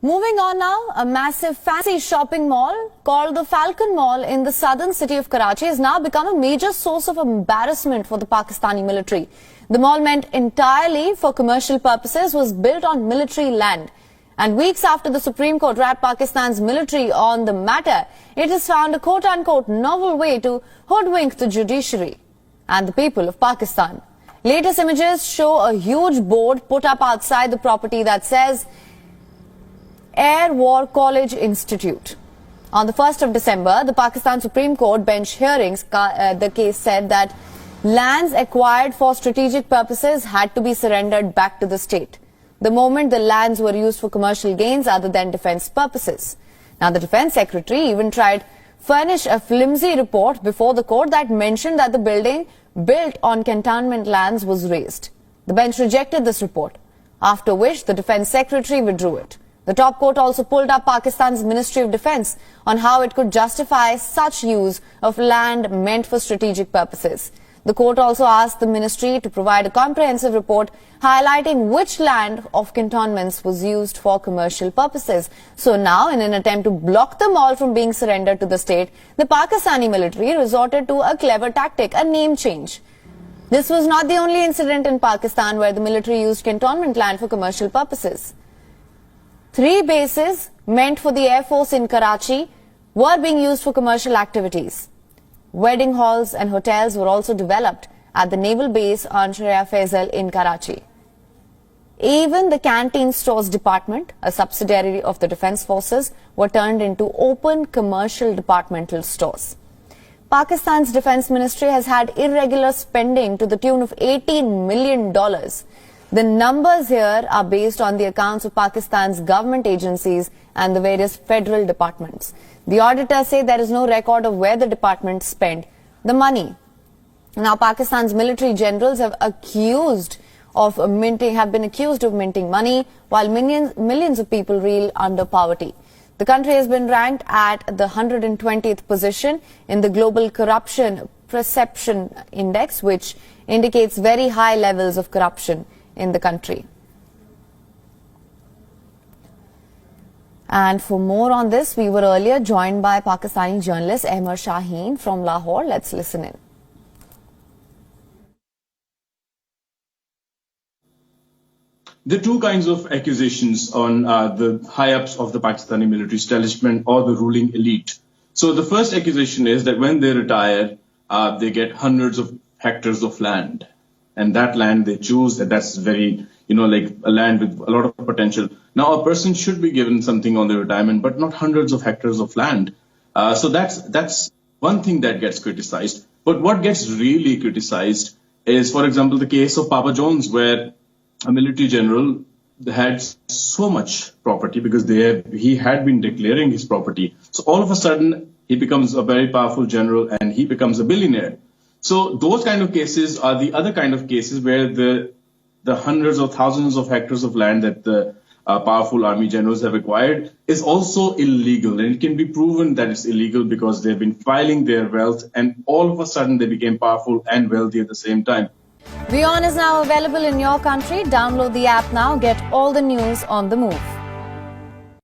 Moving on now, a massive fancy shopping mall called the Falcon Mall in the southern city of Karachi has now become a major source of embarrassment for the Pakistani military. The mall, meant entirely for commercial purposes, was built on military land. And weeks after the Supreme Court rapped Pakistan's military on the matter, it has found a quote-unquote novel way to hoodwink the judiciary and the people of Pakistan. Latest images show a huge board put up outside the property that says Air War College Institute. On the 1st of December, the Pakistan Supreme Court bench hearings, the case said that lands acquired for strategic purposes had to be surrendered back to the state the moment the lands were used for commercial gains other than defense purposes. Now, the defense secretary even tried furnish a flimsy report before the court that mentioned that the building built on cantonment lands was razed. The bench rejected this report, after which the defense secretary withdrew it. The top court also pulled up Pakistan's Ministry of Defense on how it could justify such use of land meant for strategic purposes. The court also asked the ministry to provide a comprehensive report highlighting which land of cantonments was used for commercial purposes. So now, in an attempt to block the mall from being surrendered to the state, the Pakistani military resorted to a clever tactic, a name change. This was not the only incident in Pakistan where the military used cantonment land for commercial purposes. 3 bases meant for the Air Force in Karachi were being used for commercial activities. Wedding halls and hotels were also developed at the naval base on Sharia Faisal in Karachi. Even the canteen stores department, a subsidiary of the defense forces, were turned into open commercial departmental stores. Pakistan's defense ministry has had irregular spending to the tune of $18 million. The numbers here are based on the accounts of Pakistan's government agencies and the various federal departments. The auditors say there is no record of where the departments spend the money. Now, Pakistan's military generals have been accused of minting money while millions of people reel under poverty. The country has been ranked at the 120th position in the Global Corruption Perception Index, which indicates very high levels of corruption in the country. And for more on this, we were earlier joined by Pakistani journalist Ahmad Shaheen from Lahore. Let's listen in. There are two kinds of accusations on the high-ups of the Pakistani military establishment or the ruling elite. So the first accusation is that when they retire, they get hundreds of hectares of land. And that land they choose, that's very, like a land with a lot of potential. Now, a person should be given something on their retirement, but not hundreds of hectares of land. So that's one thing that gets criticized. But what gets really criticized is, for example, the case of Papa John's, where a military general had so much property because he had been declaring his property. So all of a sudden, he becomes a very powerful general and he becomes a billionaire. So those kind of cases are the other kind of cases where the hundreds of thousands of hectares of land that the powerful army generals have acquired is also illegal. And it can be proven that it's illegal because they've been filing their wealth and all of a sudden they became powerful and wealthy at the same time. WION is now available in your country. Download the app now. Get all the news on the move.